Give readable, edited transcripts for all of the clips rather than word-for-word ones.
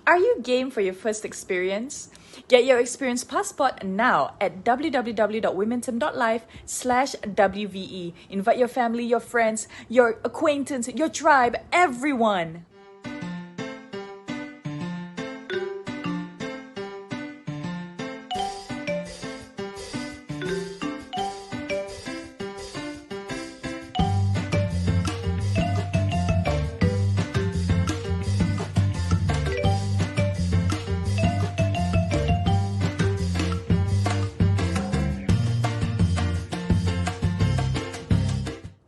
Are you game for your first experience? Get your experience passport now at www.womentum.life/WVE. Invite your family, your friends, your acquaintance, your tribe, everyone.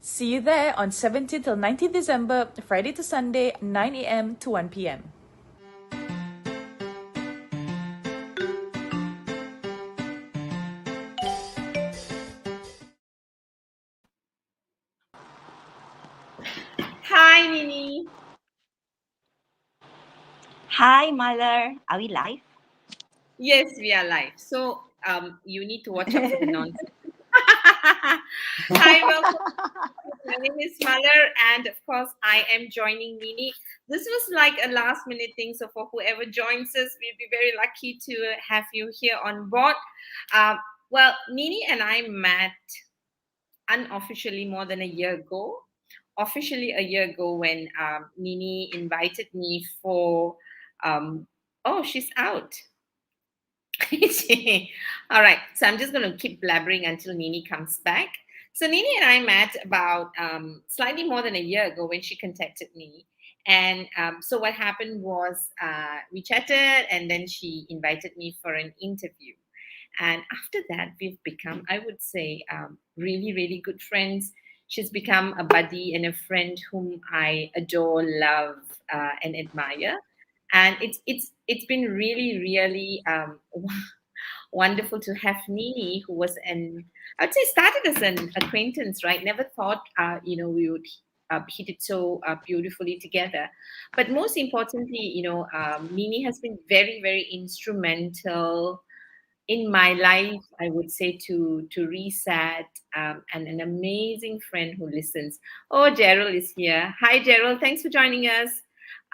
See you there on 17th till 19th December, Friday to Sunday, 9 a.m. to 1 p.m. Hi, Niney. Hi, Malar. Are we live? Yes, we are live. So you need to watch out for the nonsense. Hi, welcome. My name is Malar, and of course, I am joining Niney. This was like a last minute thing, so for whoever joins us, we'll be very lucky to have you here on board. Uh, well, Niney and I met unofficially more than a year ago. Officially, a year ago, when Niney invited me for. Oh, she's out. All right. So I'm just going to keep blabbering until Nini comes back. So Nini and I met about slightly more than a year ago when she contacted me. And so what happened was we chatted and then she invited me for an interview. And after that, we've become, I would say, really, really good friends. She's become a buddy and a friend whom I adore, love, and admire. And it's been really, really wonderful to have Nini, who was I would say started as an acquaintance, right? Never thought, we would hit it so beautifully together. But most importantly, Nini has been very, very instrumental in my life, I would say, to reset, and an amazing friend who listens. Oh, Gerald is here. Hi, Gerald. Thanks for joining us.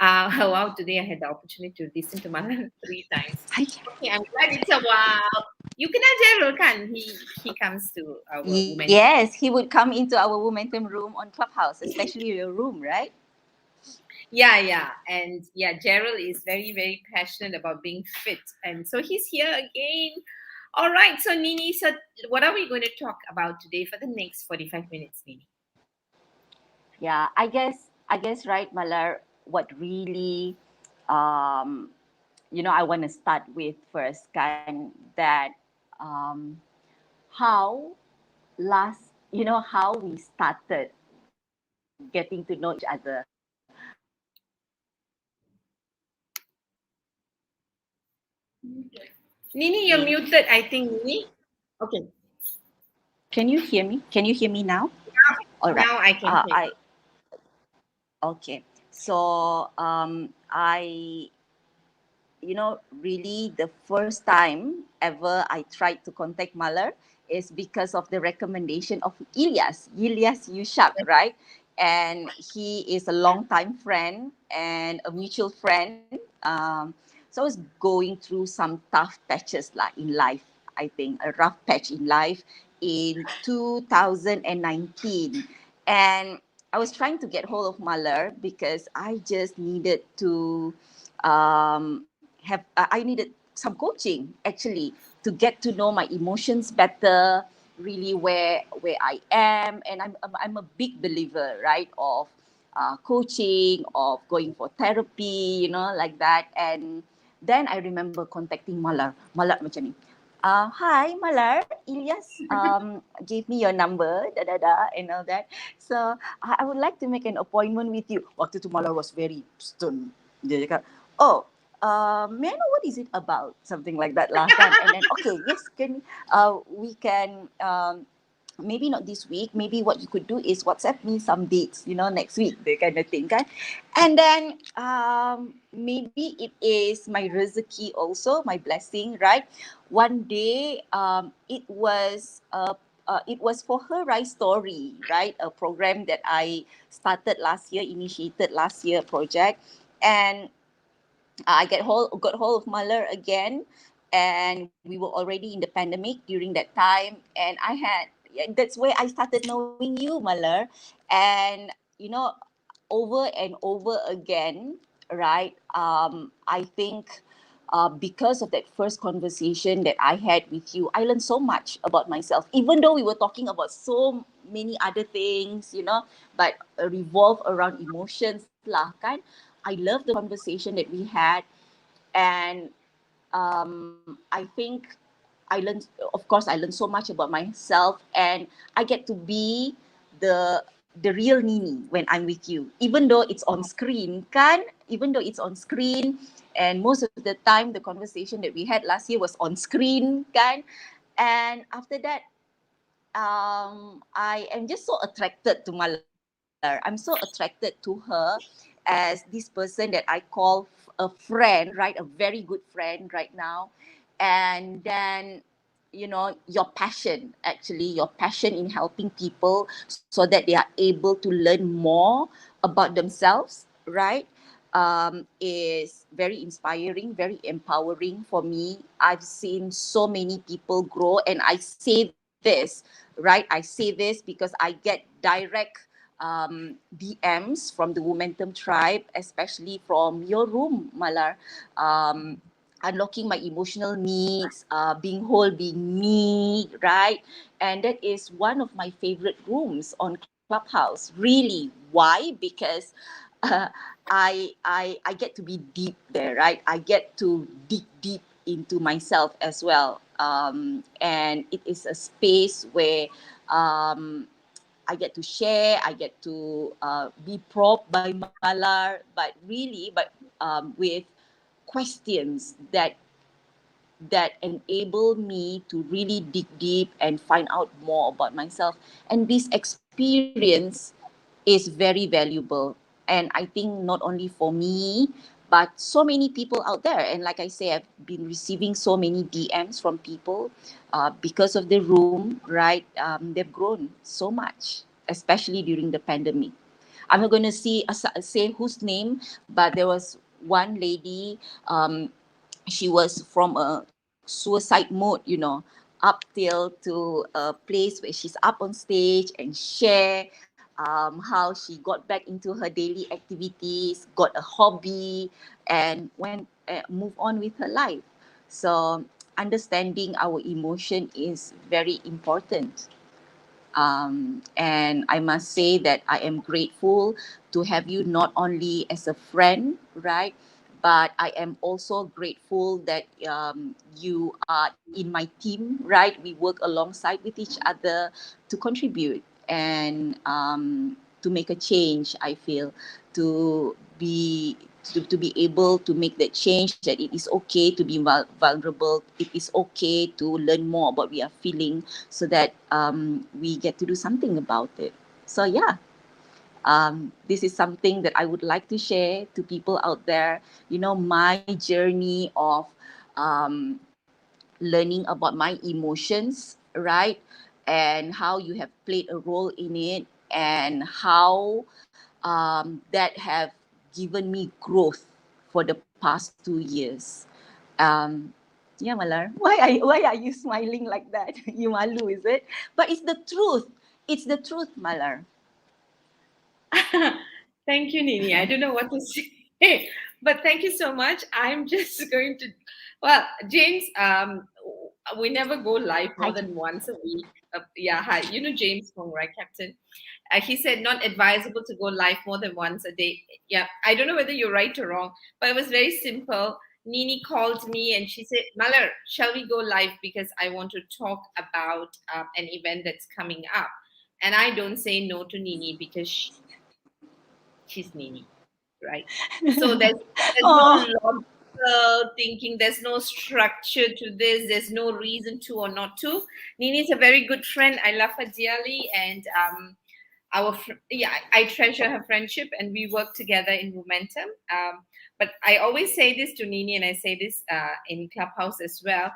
Wow, today I had the opportunity to listen to Malan 3 times. Hi. Okay, I'm glad it's a while. You can have Gerald, can he comes to our Womentum. Yes, he would come into our Womentum room on Clubhouse, especially your room, right? Yeah. And yeah, Gerald is very, very passionate about being fit. And so he's here again. All right. So Nini, so what are we going to talk about today for the next 45 minutes, Nini? Yeah, I guess, right, Malar, what really, um, I want to start with first, kind that, um, how how we started getting to know each other. Nini, you're muted, I think, Nini. Okay. Can you hear me? Can you hear me now? All right. Now I can hear I Okay. So really the first time ever I tried to contact Malar is because of the recommendation of Ilyas Yushak, right? And he is a longtime friend and a mutual friend. So I was going through some tough patches like in life. I think a rough patch in life in 2019, and I was trying to get hold of Malar because I just needed to I needed some coaching actually to get to know my emotions better, really where I am, and I'm a big believer, right, of coaching, of going for therapy, like that. And then I remember contacting Malar macam ni. Hi Malar, Ilyas gave me your number, and all that. So I would like to make an appointment with you. Waktu tu Malar was very stern. Dia cakap, oh, may I know what is it about? Something like that last time. And then, okay, yes, we can, maybe not this week. Maybe what you could do is WhatsApp me some dates, next week, that kind of thing, kan? And then, maybe it is my rezeki also, my blessing, right? One day, it was for her Rise Story, right? A program that I started last year, initiated last year project. And I got hold of Malar again, and we were already in the pandemic during that time. And I had yeah, that's where I started knowing you, Malar, and you know, over and over again, right? I think. Because of that first conversation that I had with you, I learned so much about myself. Even though we were talking about so many other things, you know, but revolve around emotions lah, kan? I love the conversation that we had, and I think of course, I learned so much about myself, and I get to be the real Nini when I'm with you, even though it's on screen, kan? Even though it's on screen, and most of the time, the conversation that we had last year was on screen, kan? And after that, I am just so attracted to Malar. I'm so attracted to her as this person that I call a friend, right? A very good friend right now. And then, you know, your passion, actually, your passion in helping people so that they are able to learn more about themselves, right? Is very inspiring, very empowering for me. I've seen so many people grow, and I say this, right? I say this because I get direct DMs from the Womentum tribe, especially from your room, Malar. Um, Unlocking my emotional needs, being whole, being me, right? And that is one of my favorite rooms on Clubhouse. Really, why? Because uh, I get to be deep there, right? I get to dig deep into myself as well, and it is a space where I get to share, I get to be probed by Malar, but with questions that enable me to really dig deep and find out more about myself. And this experience is very valuable. And I think not only for me, but so many people out there. And like I say, I've been receiving so many DMs from people because of the room, right? They've grown so much, especially during the pandemic. I'm not going to say whose name, but there was one lady. She was from a suicide mode, you know, up till to a place where she's up on stage and share how she got back into her daily activities, got a hobby, and went move on with her life. So understanding our emotion is very important. And I must say that I am grateful to have you not only as a friend, right? But I am also grateful that you are in my team, right? We work alongside with each other to contribute and to make a change, I feel, to be to be able to make that change that it is okay to be vulnerable. It is okay to learn more about what we are feeling so that we get to do something about it. So yeah, this is something that I would like to share to people out there. You know, my journey of um, learning about my emotions, right? And how you have played a role in it, and how that have given me growth for the past 2 years. Um, yeah, Malar. Why are you smiling like that? You malu, is it? But it's the truth. It's the truth, Malar. Thank you, Nini. I don't know what to say, but thank you so much. I'm just going to, well, James, we never go live Hi, more than once a week. Yeah, hi. You know James Chong, right, Captain? He said not advisable to go live more than once a day. Yeah, I don't know whether you're right or wrong, but it was very simple. Nini called me and she said, Malar, shall we go live because I want to talk about an event that's coming up. And I don't say no to Nini because she's Nini, right? So there's no oh, logical thinking, there's no structure to this, there's no reason to or not to. Nini's a very good friend. I love her dearly, and yeah, I treasure her friendship, and we work together in Womentum. But I always say this to Nini, and I say this in Clubhouse as well.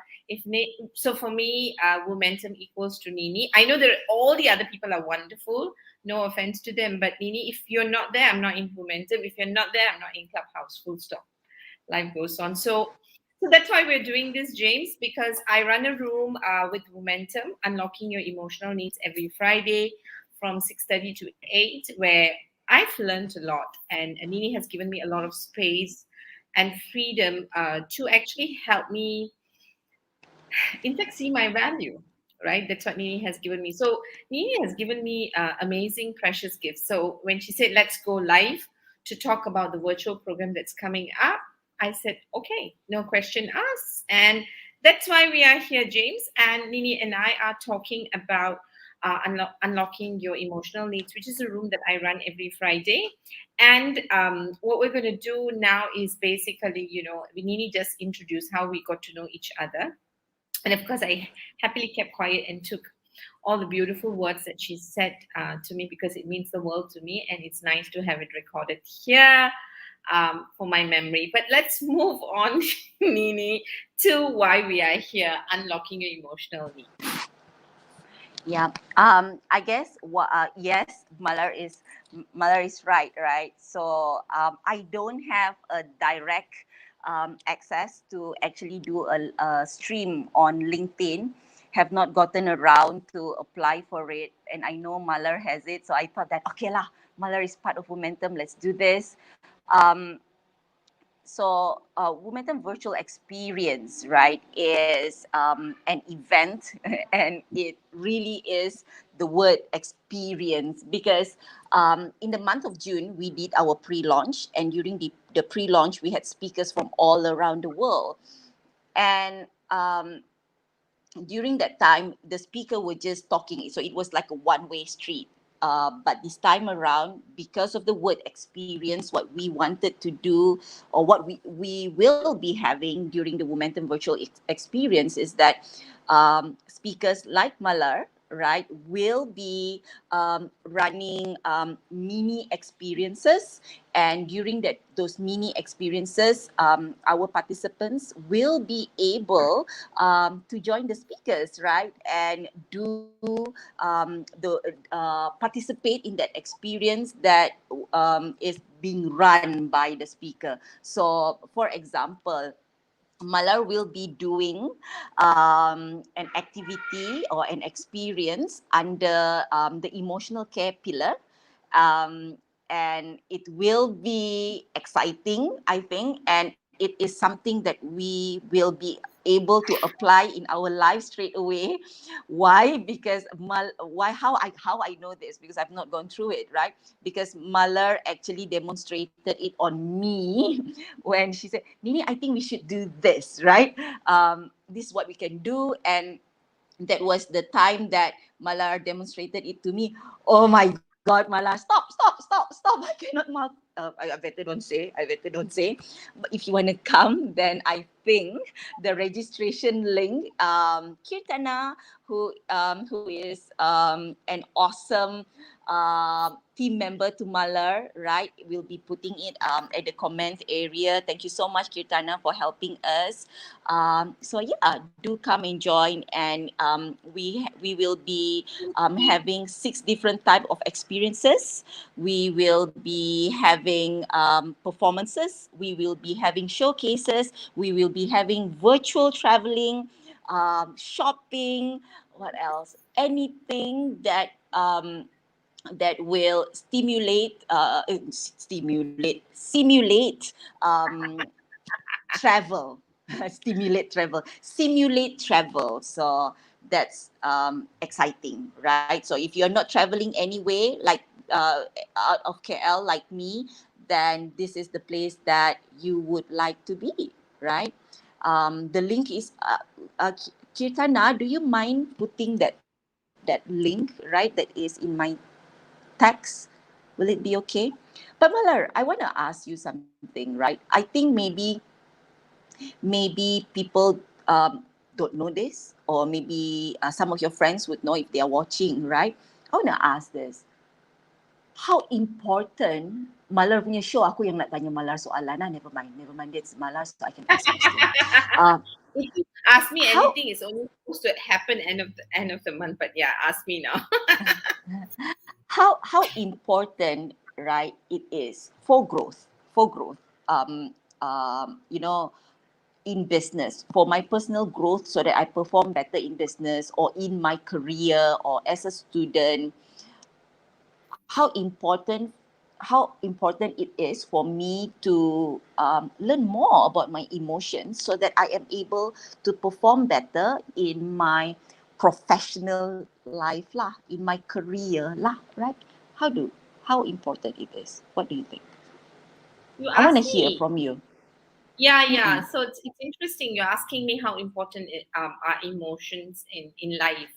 So for me, Womentum equals to Nini. I know that all the other people are wonderful. No offense to them, but Nini, if you're not there, I'm not in Womentum. If you're not there, I'm not in Clubhouse. Full stop. life goes on. So that's why we're doing this, James, because I run a room with Womentum, Unlocking Your Emotional Needs, every Friday from 6:30 to 8, where I've learned a lot. And Nini has given me a lot of space and freedom to actually help me, in fact, see my value, right? That's what Nini has given me. So Nini has given me amazing, precious gifts. So when she said, let's go live to talk about the virtual program that's coming up, I said, okay, no question asked. And that's why we are here, James. And Nini and I are talking about unlocking your emotional needs, which is a room that I run every Friday. And what we're going to do now is basically, Nini just introduce how we got to know each other. And of course, I happily kept quiet and took all the beautiful words that she said to me, because it means the world to me. And it's nice to have it recorded here for my memory. But let's move on, Nini, to why we are here, unlocking your emotional needs. Yeah. I guess yes, Malar is right, right? So I don't have a direct access to actually do a stream on LinkedIn. Have not gotten around to apply for it, and I know Malar has it. So I thought that okay lah, Malar is part of Womentum. Let's do this. Womentum Virtual Experience, right, is an event, and it really is the word experience, because in the month of June, we did our pre-launch, and during the pre-launch, we had speakers from all around the world. And during that time, the speaker were just talking. So it was like a one-way street. But this time around, because of the word experience, what we wanted to do, or what we will be having during the Womentum Virtual Experience, is that speakers like Malar, right, will be running mini experiences. And during those mini experiences, our participants will be able to join the speakers, right, and do participate in that experience that is being run by the speaker. So, for example, Malar will be doing an activity or an experience under the emotional care pillar. Um, and it will be exciting, I think, and it is something that we will be able to apply in our life straight away. Why? Because how I know this, because I've not gone through it, right? Because Malar actually demonstrated it on me when she said, Nini, I think we should do this, right? This is what we can do. And that was the time that Malar demonstrated it to me. Oh my God, Malar, stop. I cannot I better don't say. But if you want to come, then I think the registration link, Kirtana, who is an awesome team member to Malar, right, will be putting it at the comment area. Thank you so much, Kirtana, for helping us. So yeah, do come and join, and we will be having 6 different type of experiences. We will be having performances. We will be having showcases. We will be having virtual traveling, shopping. What else? Anything that will simulate travel, simulate travel. So that's exciting, right? So if you're not traveling anyway, like out of KL, like me, then this is the place that you would like to be, right? The link is Kirtana, do you mind putting that link, right, that is in my text? Will it be okay? But Malar, I want to ask you something, right? I think maybe people don't know this, or maybe some of your friends would know if they are watching, right? I want to ask this. How important Malar punya show, aku yang nak tanya Malar soalan lah. Never mind, that's Malar, so I can ask question. If you ask me How anything, it's only supposed to happen end of the month. But yeah, ask me now. how important, right, it is for growth, you know, in business, for my personal growth, so that I perform better in business or in my career or as a student, how important it is for me to learn more about my emotions, so that I am able to perform better in my professional life lah, in my career lah, right? How important it is? What do you think? You I want to asked hear me. from you. Yeah. Mm-mm. So it's interesting. You're asking me how important are emotions in life.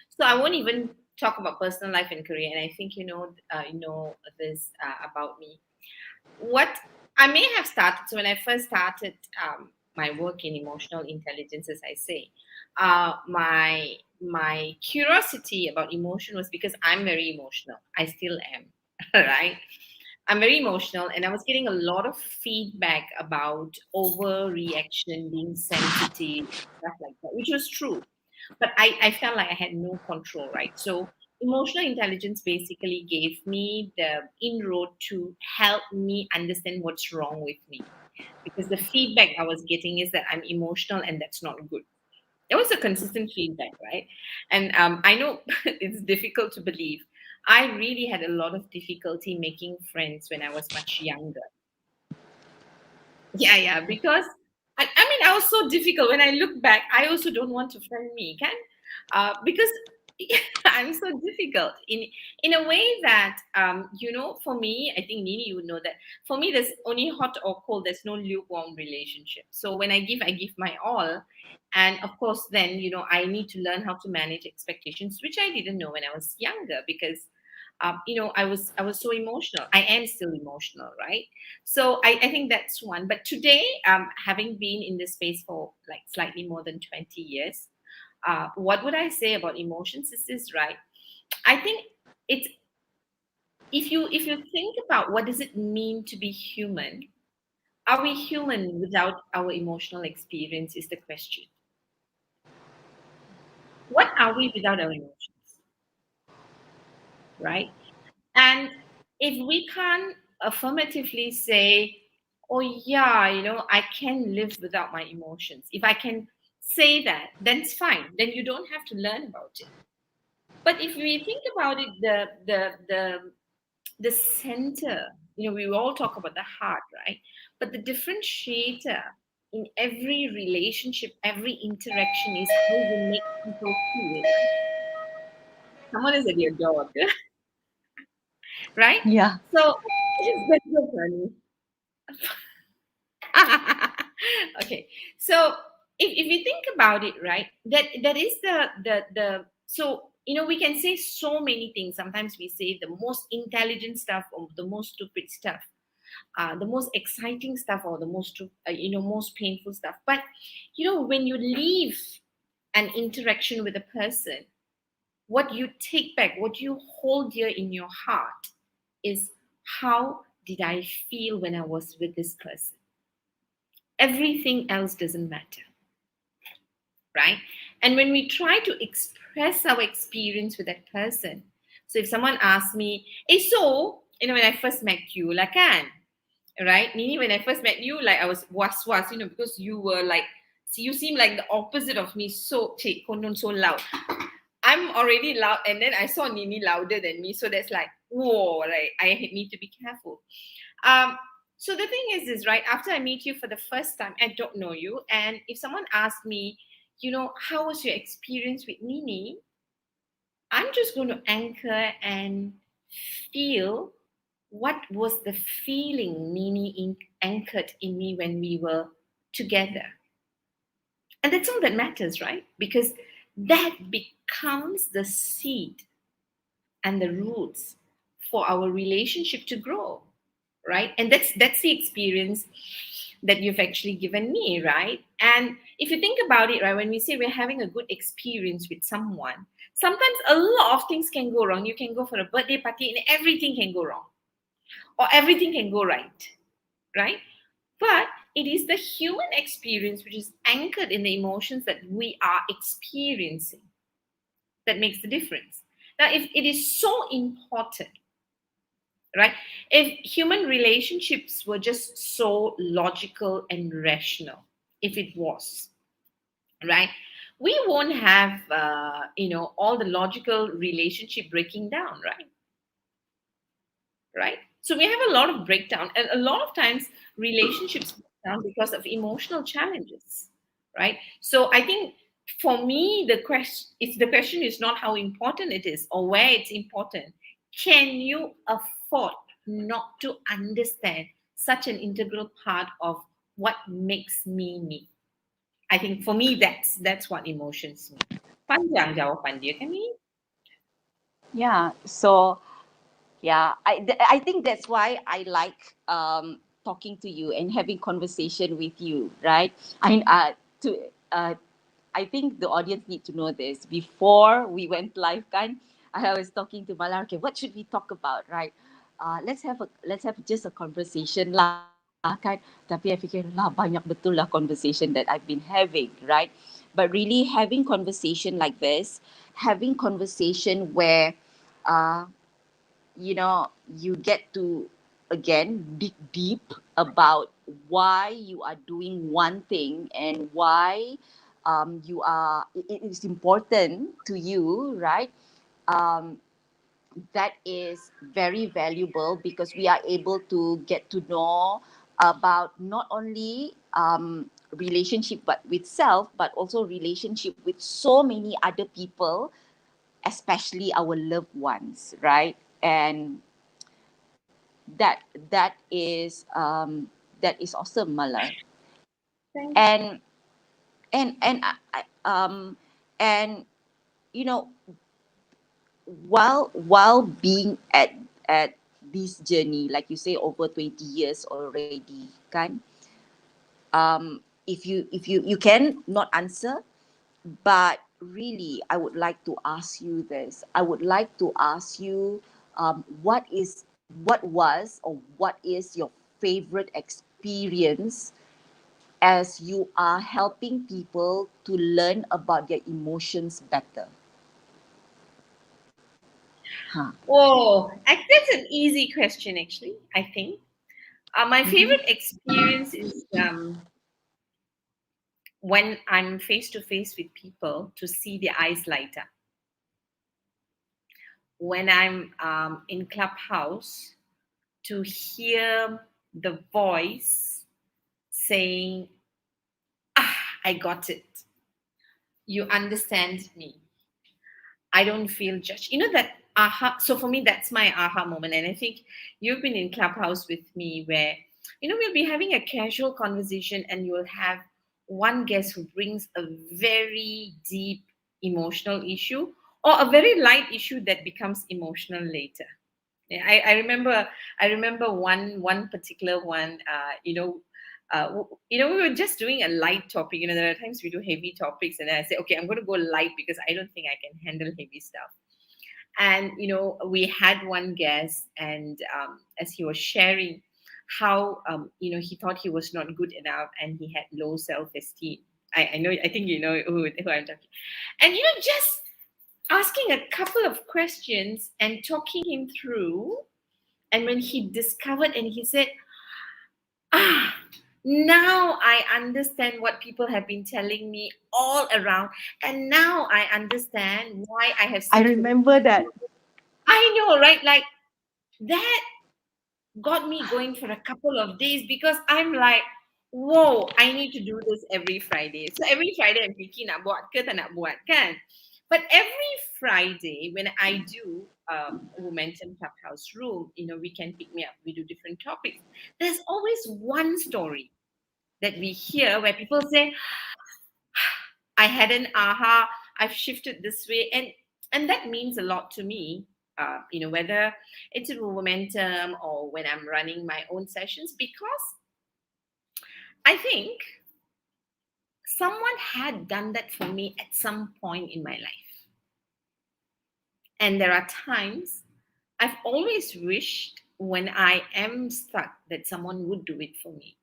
So I won't even talk about personal life and career. And I think you know this about me. What I may have started. So when I first started my work in emotional intelligence, as I say, my curiosity about emotion was because I'm very emotional. I still am, right? I'm very emotional, and I was getting a lot of feedback about overreaction, being sensitive, stuff like that, which was true. But I felt like I had no control, right? So, emotional intelligence basically gave me the inroad to help me understand what's wrong with me. Because the feedback I was getting is that I'm emotional and that's not good. It was a consistent feedback, right? And I know it's difficult to believe. I really had a lot of difficulty making friends when I was much younger. Yeah, because I mean, I was so difficult. When I look back, I also don't want to friend me, can? Because I'm so difficult in a way that for me, I think Nini, you would know that for me, there's only hot or cold. There's no lukewarm relationship. So when I give my all, and of course, then I need to learn how to manage expectations, which I didn't know when I was younger because. I was so emotional. I am still emotional, right? So I think that's one. But today, having been in this space for like slightly more than 20 years, what would I say about emotions is this, right? I think it's if you think about what does it mean to be human, are we human without our emotional experience is the question. What are we without our emotions, right? And if we can't affirmatively say, oh, yeah, I can live without my emotions, if I can say that, then it's fine. Then you don't have to learn about it. But if we think about it, the center, we all talk about the heart, right? But the differentiator in every relationship, every interaction is how you make people feel. Someone is at your door, right? Yeah. So it's very so funny. Okay, so if you think about it, right, that is the so we can say so many things. Sometimes we say the most intelligent stuff or the most stupid stuff, the most exciting stuff or the most painful stuff. But when you leave an interaction with a person, what you take back, what you hold dear in your heart is, how did I feel when I was with this person? Everything else doesn't matter, right? And when we try to express our experience with that person, so if someone asks me, hey, so when I first met you, like, kan, right, Nini, when I first met you, like, I was was because you were like, so you seem like the opposite of me, so konon, so loud. I'm already loud, and then I saw Nini louder than me, so that's like, whoa, right? I need to be careful. Um, so the thing is right, after I meet you for the first time, I don't know you, and if someone asks me, how was your experience with Nini? I'm just going to anchor and feel what was the feeling Nini anchored in me when we were together. And that's all that matters, right? Because that becomes the seed and the roots for our relationship to grow, right? And that's the experience that you've actually given me, right? And if you think about it, right, when we say we're having a good experience with someone, sometimes a lot of things can go wrong. You can go for a birthday party and everything can go wrong, or everything can go right? But it is the human experience which is anchored in the emotions that we are experiencing that makes the difference. Now, if it is so important right? If human relationships were just so logical and rational, if it was, right, we won't have all the logical relationship breaking down, right? So we have a lot of breakdown, and a lot of times relationships break down because of emotional challenges, right? So I think for me, the question is not how important it is or where it's important. Can you afford not to understand such an integral part of what makes me me? I think for me, that's what emotions mean. Panjang jawapan dia kan ni? Yeah. So yeah, I think that's why I like talking to you and having conversation with you, right? I mean, to I think the audience need to know this. Before we went live, kan, I was talking to Malar. Okay, what should we talk about, right? Let's have just a conversation lah, kan. Tapi I fikir lah banyak betul lah conversation that I've been having, right? But really having conversation like this, having conversation where uh, you get to again dig deep about why you are doing one thing and why it is important to you, right? um, that is very valuable because we are able to get to know about not only relationship but with self, but also relationship with so many other people, especially our loved ones, right? And that that is awesome, Malar. Thank And and and you know, while being at this journey, like you say, over 20 years already, kan? If you can not answer, but really, I would like to ask you this. I would like to ask you, what was or what is your favorite experience as you are helping people to learn about their emotions better? Huh. Oh, that's an easy question, actually, I think. My Mm-hmm. favorite experience is when I'm face to face with people to see their eyes light up. When I'm in Clubhouse to hear the voice saying, "Ah, I got it. You understand me. I don't feel judged." You know that aha. So for me, that's my aha moment. And I think you've been in Clubhouse with me where, we'll be having a casual conversation and you'll have one guest who brings a very deep emotional issue or a very light issue that becomes emotional later. Yeah, I remember one particular one. We were just doing a light topic. There are times we do heavy topics, and then I say, okay, I'm going to go light because I don't think I can handle heavy stuff. And we had one guest, and as he was sharing how he thought he was not good enough, and he had low self-esteem. I know. I think you know who I'm talking. And just asking a couple of questions and talking him through, and when he discovered and he said, ah, now I understand what people have been telling me all around. And now I understand why I have I such a. remember that. I know, right? Like that got me going for a couple of days because I'm like, whoa, I need to do this every Friday. So every Friday I'm thinking nak buat ke tak nak buat kan. But every Friday when I do Womentum Clubhouse room, we can pick me up. We do different topics. There's always one story that we hear where people say, I had an aha, I've shifted this way. And that means a lot to me, whether it's in Momentum or when I'm running my own sessions, because I think someone had done that for me at some point in my life. And there are times I've always wished when I am stuck that someone would do it for me.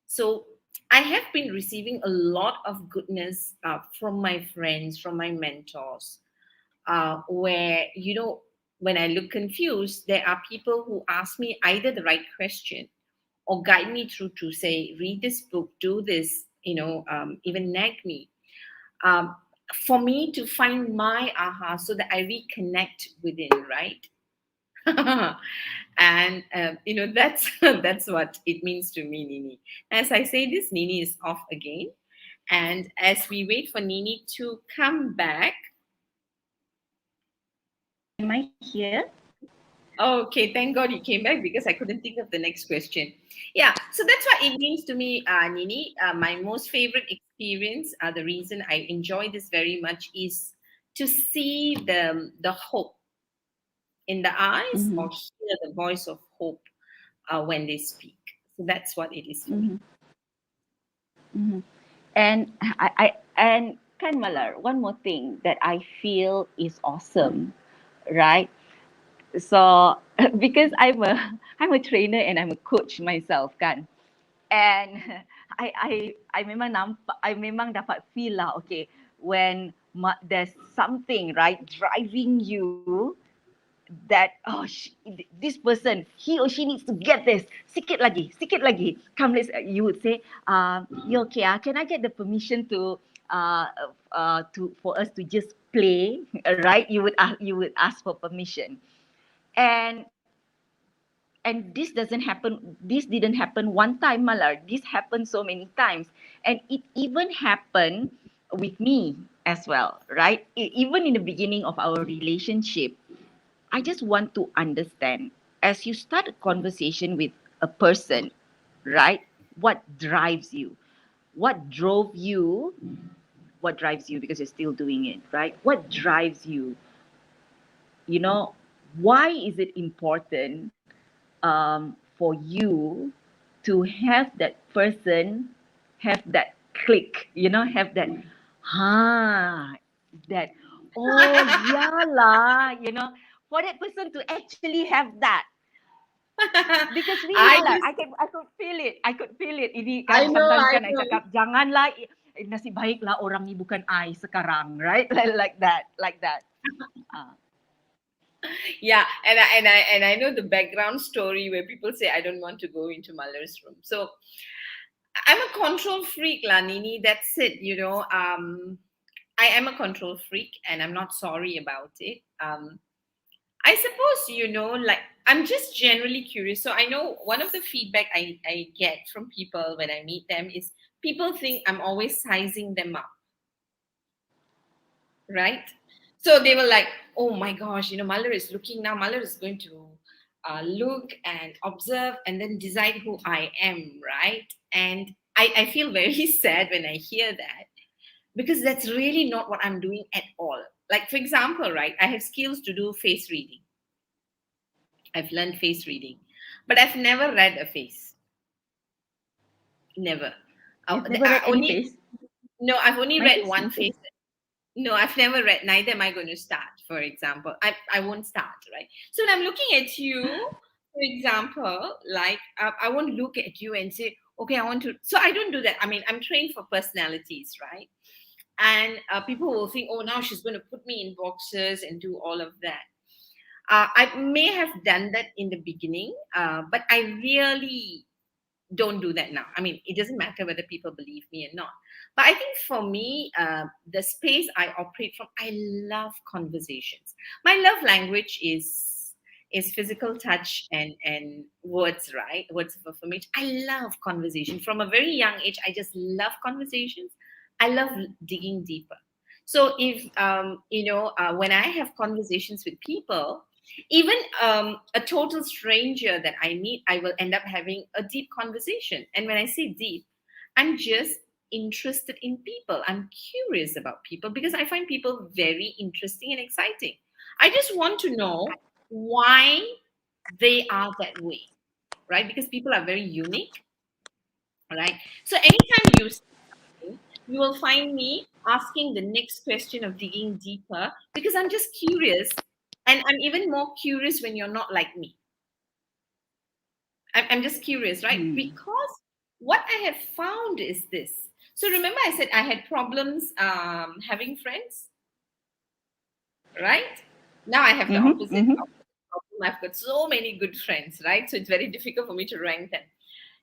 So I have been receiving a lot of goodness from my friends, from my mentors, where when I look confused, there are people who ask me either the right question or guide me through to say, read this book, do this, even nag me. Um, for me to find my aha so that I reconnect within, right? And that's that's what it means to me, Nini. As I say this, Nini is off again, and as we wait for Nini to come back. Am I here? Okay, thank God you came back because I couldn't think of the next question. Yeah, so that's what it means to me, Nini. My most favorite experience, the reason I enjoy this very much is to see the hope in the eyes Mm-hmm. or hear the voice of hope when they speak. So that's what it is for me. Mm-hmm. Mm-hmm. And and Kan Malar, one more thing that I feel is awesome, right? So because I'm a trainer and I'm a coach myself, kan. And I memang dapat feel lah, okay, when there's something right driving you, that this person, he or she needs to get this, sikit lagi, come, let's, you would say, you okay, can I get the permission uh, for us to just play, right? You would ask for permission. And and this didn't happen one time, Malar. This happened so many times, and it even happened with me as well, right? Even in the beginning of our relationship, I just want to understand, as you start a conversation with a person, right? What drives you? What drove you? What drives you, because you're still doing it, right? What drives you? You know, why is it important for you to have that person have that click, have that, that, oh yeah lah, for that person to actually have that. Because really, I Malar, just, I could feel it. Ini I kan, know, sometimes I kan I know. cakap, janganlah, nasib baiklah orang ni bukan I sekarang, right? Like that. Uh, Yeah, and I know the background story where people say I don't want to go into Malar's room. So I'm a control freak, Lanini. That's it. I am a control freak, and I'm not sorry about it. I suppose, like, I'm just generally curious. So I know one of the feedback I get from people when I meet them is people think I'm always sizing them up, right? So they were like, oh my gosh, Malar is looking now. Malar is going to look and observe and then decide who I am, right? And I feel very sad when I hear that because that's really not what I'm doing at all. Like, for example, right, I have skills to do face reading. I've learned face reading, but I've never read a face. Never. you've never read any Only face? no, I've only My read face, one nothing. face. No, I've never read. Neither am I going to start. For example, I won't start, right? So when I'm looking at you, for example, like I won't look at you and say, okay, I want to. So I don't do that. I mean, I'm trained for personalities, right? And people will think, oh, now she's going to put me in boxes and do all of that. I may have done that in the beginning, but I really don't do that now. I mean, it doesn't matter whether people believe me or not. But I think for me, the space I operate from, I love conversations. My love language is physical touch and words, right? Words of affirmation. I love conversation. From a very young age, I just love conversations. I love digging deeper. So if when I have conversations with people, even a total stranger that I meet, I will end up having a deep conversation. And when I say deep, I'm just interested in people. I'm curious about people because I find people very interesting and exciting. I just want to know why they are that way, right? Because people are very unique, right? So anytime you see something, you will find me asking the next question of digging deeper because I'm just curious. And I'm even more curious when you're not like me. I'm just curious, right? Hmm. Because what I have found is this. So remember, I said I had problems having friends, right? Now I have the Mm-hmm. opposite Mm-hmm. of the problem. I've got so many good friends, right? So it's very difficult for me to rank them.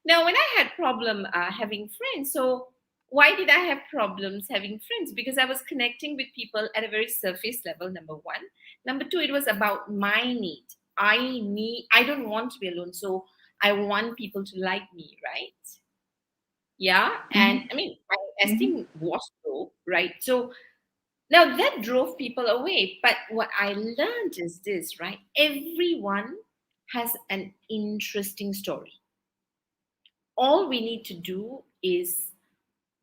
Now, when I had problem having friends, so why did I have problems having friends? Because I was connecting with people at a very surface level, number one. Number two, it was about my need. I don't want to be alone. So I want people to like me, right? Yeah. And Mm-hmm. I mean, my Mm-hmm. esteem was low, right? So now that drove people away. But what I learned is this, right? Everyone has an interesting story. All we need to do is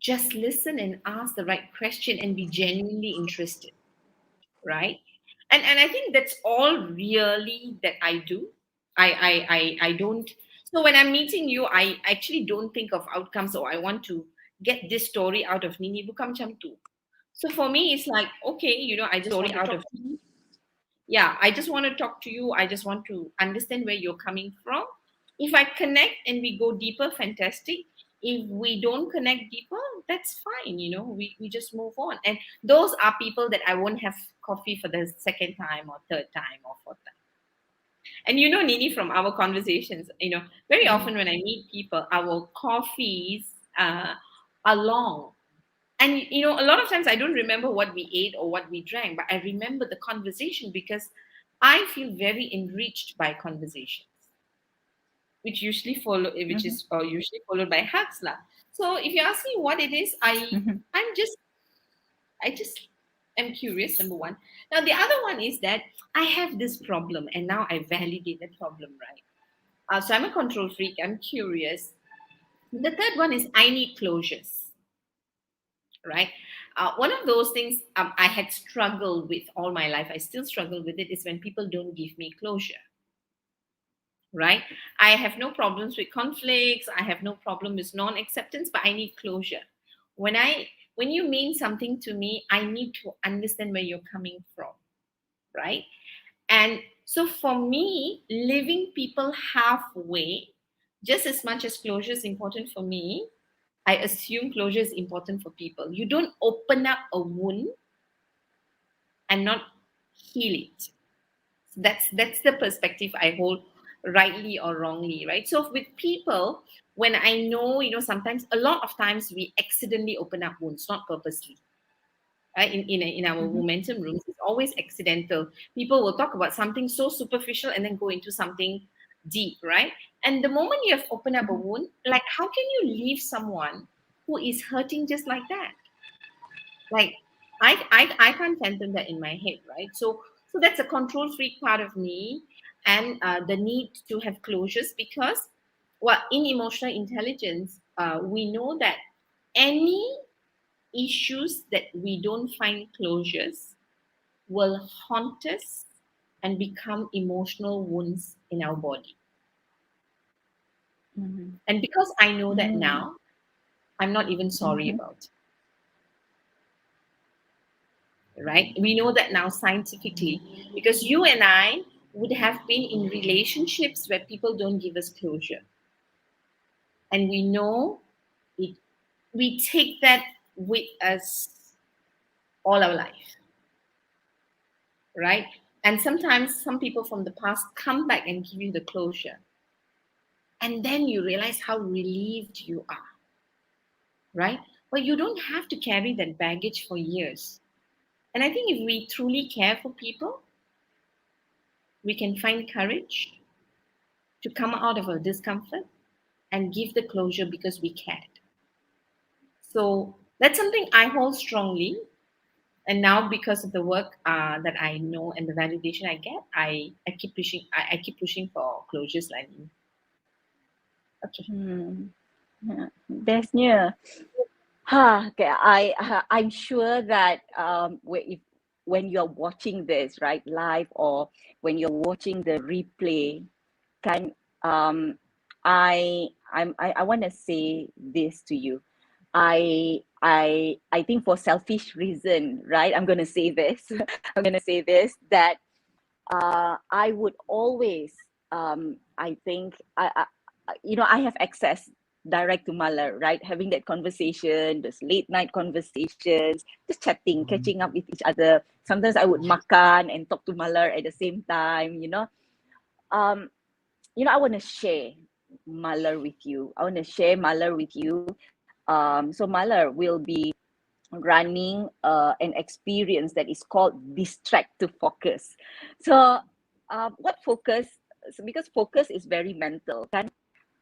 just listen and ask the right question and be genuinely interested, right? And I think that's all really that I do. I don't. So when I'm meeting you, I actually don't think of outcomes, or I want to get this story out of Nini Bukam Cham tu. So for me, it's like, okay, I just want to talk to you. Yeah, I just want to talk to you. I just want to understand where you're coming from. If I connect and we go deeper, fantastic. If we don't connect deeper, that's fine. We just move on. And those are people that I won't have coffee for the second time or third time or fourth time. And Nini, from our conversations, very often when I meet people, our coffees are long. And a lot of times I don't remember what we ate or what we drank, but I remember the conversation because I feel very enriched by conversations, which Mm-hmm. is usually followed by hugs lah. So if you ask me what it is, Mm-hmm. I'm just I just am curious. Number one. Now the other one is that I have this problem, and now I validate that problem, right? So I'm a control freak. I'm curious. The third one is I need closures, right? One of those things I had struggled with all my life, I still struggle with it, is when people don't give me closure, right? I have no problems with conflicts, I have no problem with non-acceptance, but I need closure. When you mean something to me, I need to understand where you're coming from, right? And so for me, leaving people halfway, just as much as closure is important for me, I assume closure is important for people. You don't open up a wound and not heal it. That's the perspective I hold, rightly or wrongly, right? So with people, when I know, sometimes, a lot of times, we accidentally open up wounds, not purposely. Right? In our Mm-hmm. momentum rooms, it's always accidental. People will talk about something so superficial and then go into something deep, right? And the moment you have opened up a wound, like, how can you leave someone who is hurting just like that? Like, I can't fathom that in my head, right? So that's a control freak part of me, and the need to have closures, because, well, in emotional intelligence, we know that any issues that we don't find closures will haunt us and become emotional wounds in our body. Mm-hmm. And because I know that Mm-hmm. now, I'm not even sorry Mm-hmm. about it, right? We know that now scientifically, because you and I would have been in relationships where people don't give us closure. And we know it, we take that with us all our life, right? And sometimes some people from the past come back and give you the closure. And then you realize how relieved you are, right? But you don't have to carry that baggage for years. And I think if we truly care for people, we can find courage to come out of our discomfort and give the closure because we cared. So that's something I hold strongly. And now, because of the work that I know and the validation I get, I keep pushing. I keep pushing for closures, like okay. Mm-hmm. Yeah. Bestnya. Okay, I'm sure that when you're watching this right live, or when you're watching the replay, can um I want to say this to you. I think, for selfish reason, right? I'm gonna say this. I'm gonna say this, that I would always, I think, I have access direct to Malar, right? Having that conversation, those late night conversations, just chatting, catching up with each other. Sometimes I would makan and talk to Malar at the same time, Um, I want to share Malar with you. I want to share Malar with you. So Malar will be running an experience that is called distract to focus. So what focus? So because focus is very mental, kan?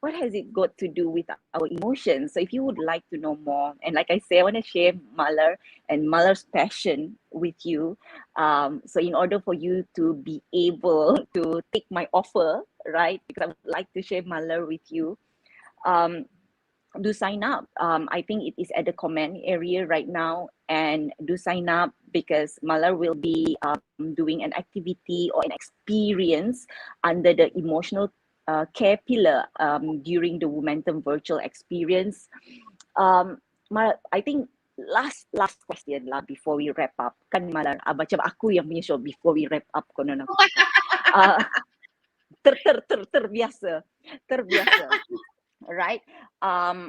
What has it got to do with our emotions? So if you would like to know more, and like I say, I want to share Malar and Malar's passion with you. So in order for you to be able to take my offer, right? Because I would like to share Malar with you. Um, do sign up. I think it is at the comment area right now, and do sign up because Malar will be doing an activity or an experience under the emotional care pillar during the Womentum virtual experience. I think last question lah before we wrap up. Kan Malar, macam aku yang punya show before we wrap up konon aku cakap. Terbiasa. Right? I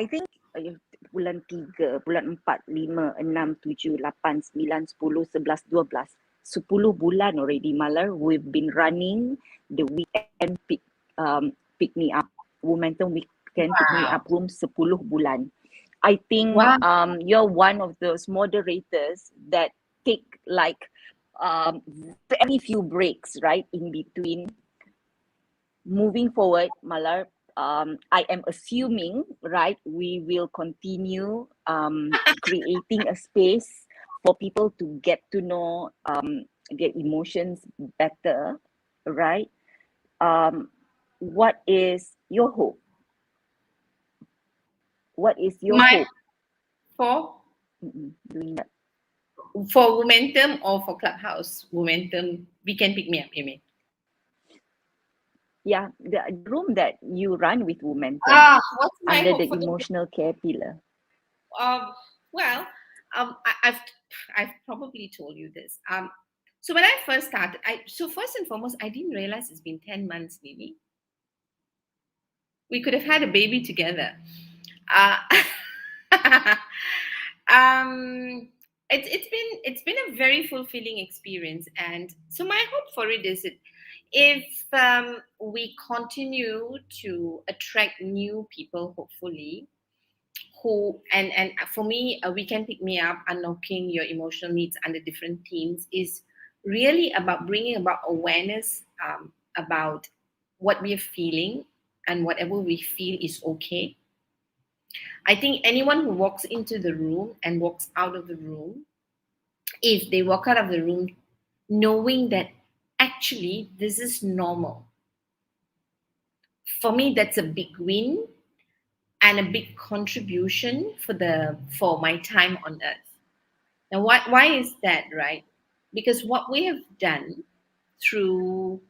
think bulan 3, bulan 4, 5, 6, 7, 8, 9, 10, 11, 12, 10 bulan already, Malar, we've been running the weekend pick me up, Womentum weekend pick me up room 10 bulan. I think you're one of those moderators that take like very few breaks, right, in between. Moving forward, Malar, I am assuming, right, we will continue creating a space for people to get to know their emotions better, right? What is your hope? What is your hope? Doing that. For Womentum or for Clubhouse? Womentum, we can pick me up, you mean? Yeah, the room that you run with Womentum what's my under hope the emotional care pillar. I've probably told you this. So when I first started, first and foremost, I didn't realize it's been 10 months, Niney. We could have had a baby together. It's been a very fulfilling experience, and so my hope for it is if we continue to attract new people, hopefully, who and for me, we can pick me up, unlocking your emotional needs under different themes is really about bringing about awareness about what we are feeling, and whatever we feel is okay. I think anyone who walks into the room and walks out of the room, if they walk out of the room knowing that actually this is normal, for me that's a big win and a big contribution for my time on earth. Now why is that, right? Because what we have done through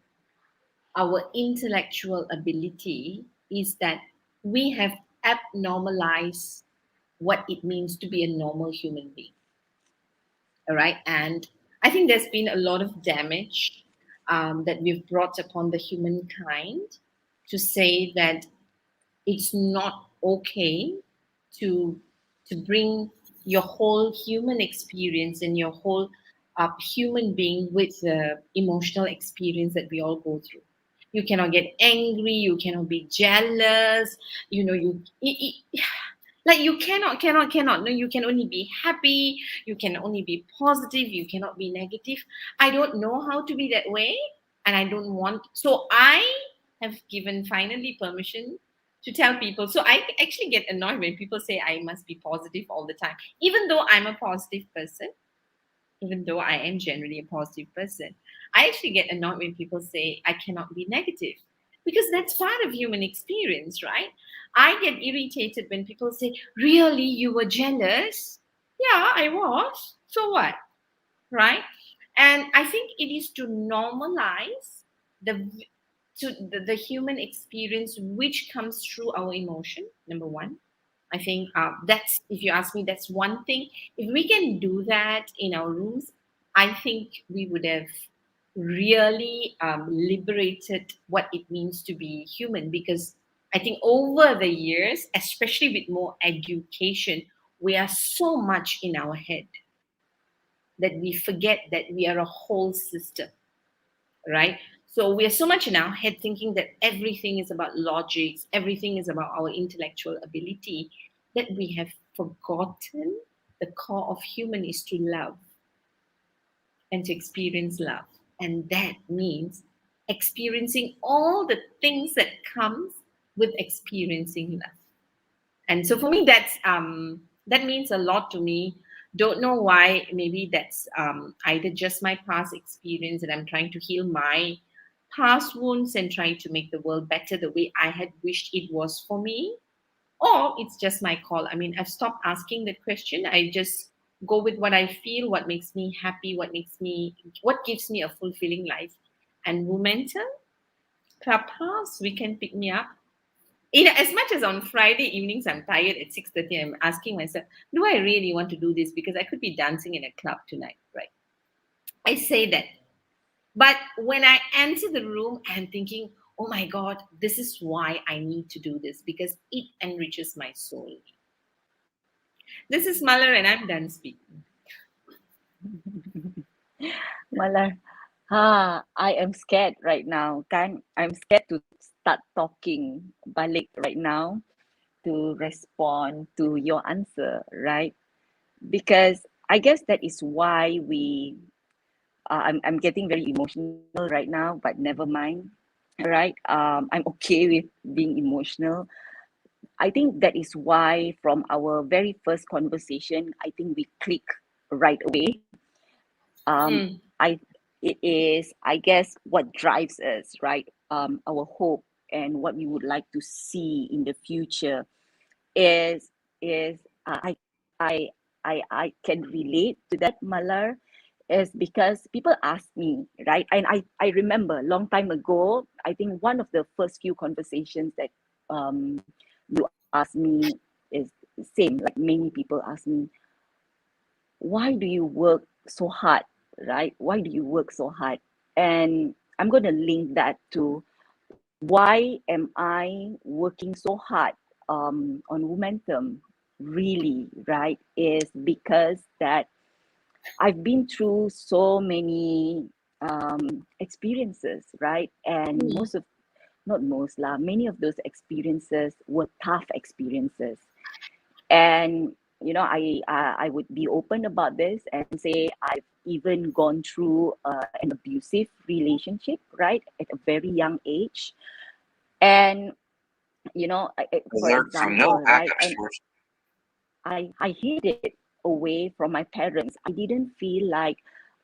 our intellectual ability is that we have abnormalized what it means to be a normal human being. All right. And I think there's been a lot of damage that we've brought upon the humankind to say that it's not okay to bring your whole human experience and your whole human being with the emotional experience that we all go through. You cannot get angry, you cannot be jealous, like you cannot. No, you can only be happy, you can only be positive, you cannot be negative. I don't know how to be that way, and I don't want. So I have given finally permission to tell people. So I actually get annoyed when people say I must be positive all the time, even though I'm a positive person. Even though I am generally a positive person, I actually get annoyed when people say I cannot be negative, because that's part of human experience, right? I get irritated when people say, really, you were jealous? Yeah, I was. So what? Right? And I think it is to normalize the human experience which comes through our emotion, number one. I think that's, if you ask me, that's one thing. If we can do that in our rooms, I think we would have really liberated what it means to be human, because I think over the years, especially with more education, we are so much in our head that we forget that we are a whole system, right? So we are so much in our head thinking that everything is about logics, everything is about our intellectual ability, that we have forgotten the core of human is to love and to experience love. And that means experiencing all the things that comes with experiencing love. And so for me, that means a lot to me. Don't know why. Maybe that's either just my past experience and I'm trying to heal my past wounds and trying to make the world better the way I had wished it was for me, or it's just my call. I mean, I've stopped asking that question. I just go with what I feel, what makes me happy, what gives me a fulfilling life. And Momentum, Clubhouse, we can pick me up. As much as on Friday evenings I'm tired at 6:30, I'm asking myself, do I really want to do this? Because I could be dancing in a club tonight, right? I say that. But when I enter the room, I'm thinking, oh my God, this is why I need to do this because it enriches my soul. This is Malar, and I'm done speaking. Malar, I am scared right now. Kan? I'm scared to start talking balik right now to respond to your answer, right? Because I guess that is why I'm getting very emotional right now, but never mind, right? I'm okay with being emotional. I think that is why from our very first conversation, I think we click right away. I it is, I guess, what drives us, right? Our hope and what we would like to see in the future is I I can relate to that, Malar, is because people ask me, right? And I remember a long time ago, I think one of the first few conversations that you asked me is same, like many people ask me, why do you work so hard, right? Why do you work so hard? And I'm going to link that to why am I working so hard on Womentum, really, right? Is because that I've been through so many experiences, right? And Mm. most of, not most lah, many of those experiences were tough experiences. And I would be open about this and say I've even gone through an abusive relationship, right, at a very young age. And for Alert from no example, right, backup and source. I hid it away from my parents. I didn't feel like,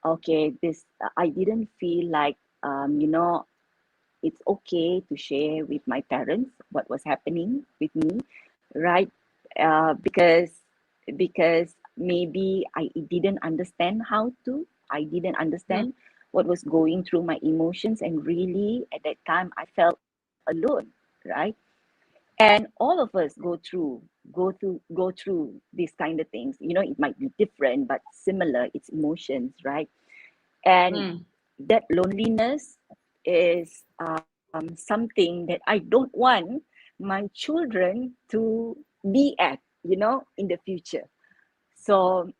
okay, this, I didn't feel like, it's okay to share with my parents what was happening with me, right? Because maybe I didn't understand how to. I didn't Mm. understand what was going through my emotions, and really at that time I felt alone, right? And all of us go through these kind of things. It might be different but similar. It's emotions, right? And Mm. that loneliness is something that I don't want my children to be at, in the future. So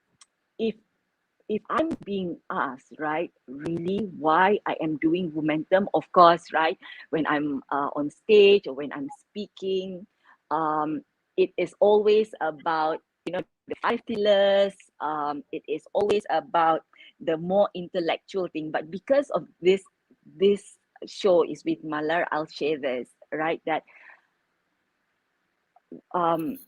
if I'm being asked, right, really why I am doing Momentum, of course, right, when I'm on stage or when I'm speaking, it is always about, the five pillars. It is always about the more intellectual thing. But because of this show is with Malar, I'll share this, right, um,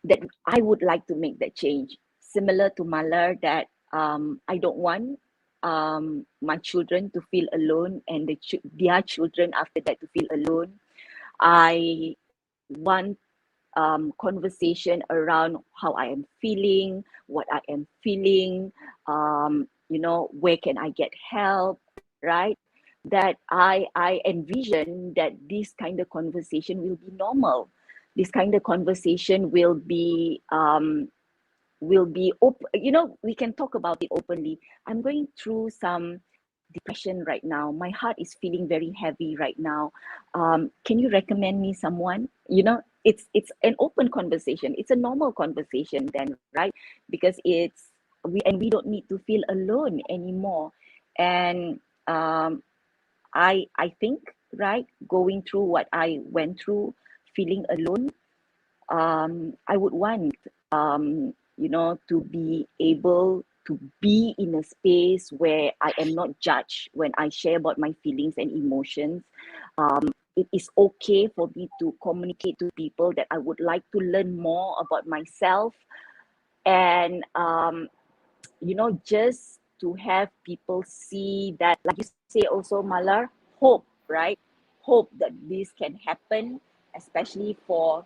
that I would like to make that change. Similar to Malar, that I don't want my children to feel alone, and their children after that to feel alone. I want conversation around how I am feeling, what I am feeling, where can I get help, right? That I envision that this kind of conversation will be normal. This kind of conversation will be open. We can talk about it openly. I'm going through some depression right now. My heart is feeling very heavy right now. Can you recommend me someone? It's an open conversation. It's a normal conversation then, right? Because we don't need to feel alone anymore. And I think, right, going through what I went through, feeling alone, I would want, to be able to be in a space where I am not judged when I share about my feelings and emotions. It is okay for me to communicate to people that I would like to learn more about myself. And, just to have people see that, like you say also, Malar, hope, right? Hope that this can happen, especially for,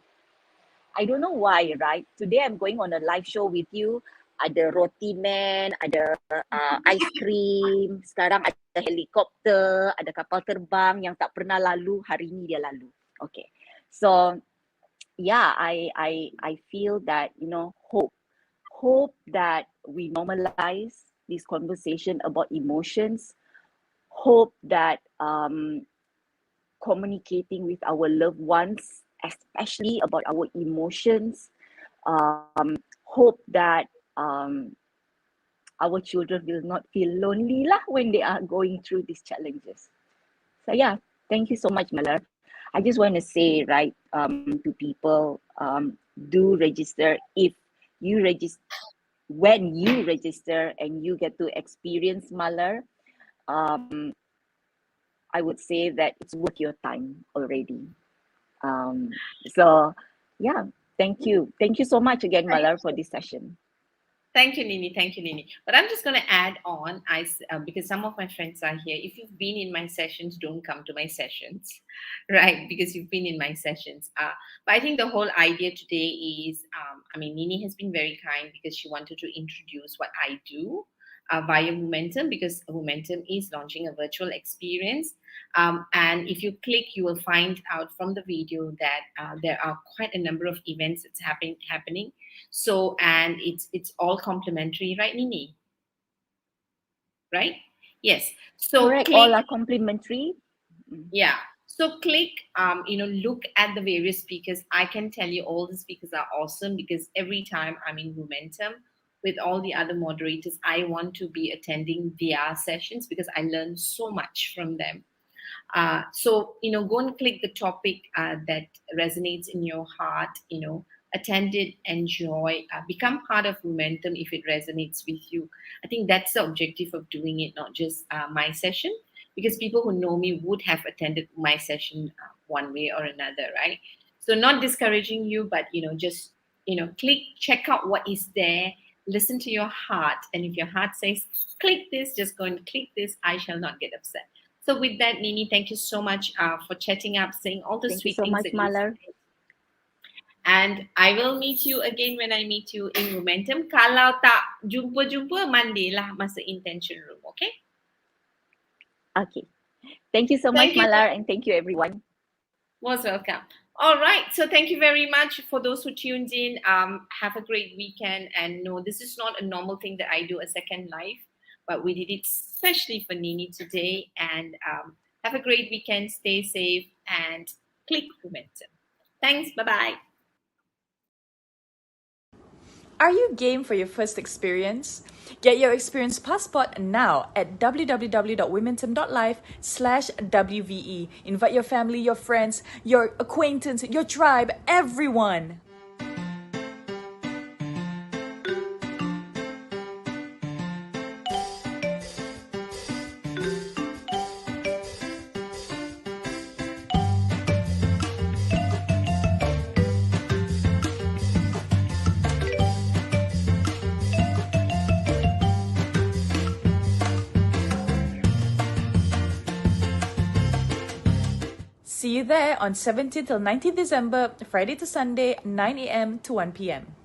I don't know why, right? Today I'm going on a live show with you. Ada roti man, ada ice cream, sekarang ada helikopter, ada kapal terbang yang tak pernah lalu, hari ini dia lalu. Okay. So yeah, I feel that, hope that we normalize this conversation about emotions, hope that communicating with our loved ones, especially about our emotions, hope that our children will not feel lonely lah when they are going through these challenges. So yeah, thank you so much, Malar. I just want to say, right, to people, do register. If you register, when you register and you get to experience Malar, I would say that it's worth your time already. So yeah, thank you. Thank you so much again, Malar, for this session. Thank you, Niney. Thank you, Niney. But I'm just going to add on, because some of my friends are here. If you've been in my sessions, don't come to my sessions, right? Because you've been in my sessions. But I think the whole idea today is, Niney has been very kind because she wanted to introduce what I do via Womentum, because Womentum is launching a virtual experience. And if you click, you will find out from the video that there are quite a number of events that's happening. So, and it's all complimentary, right, Niney? Right? Yes. So correct. Click, all are complimentary. yeah. So click, look at the various speakers. I can tell you all the speakers are awesome because every time I'm in Womentum with all the other moderators, I want to be attending their sessions because I learn so much from them. So, go and click the topic that resonates in your heart, attend it, enjoy, become part of Womentum if it resonates with you. I think that's the objective of doing it, not just my session, because people who know me would have attended my session one way or another, right? So not discouraging you, but, just, click, check out what is there, listen to your heart. And if your heart says, click this, just go and click this, I shall not get upset. So with that, Niney, thank you so much for chatting up, saying all the Thank sweet you so things much, that Malar. you said. And I will meet you again when I meet you in Womentum. Kalau tak jumpa-jumpa, Monday lah masa intention room, okay? Okay. Thank you so much, Malar, and thank you, everyone. Most welcome. All right. So thank you very much for those who tuned in. Have a great weekend. And no, this is not a normal thing that I do, a second life, but we did it especially for Niney today. And have a great weekend. Stay safe and click Womentum. Thanks. Bye-bye. Are you game for your first experience? Get your experience passport now at www.womentum.life/WVE. Invite your family, your friends, your acquaintance, your tribe, everyone. See you there on 17th till 19th December, Friday to Sunday, 9 a.m. to 1 p.m.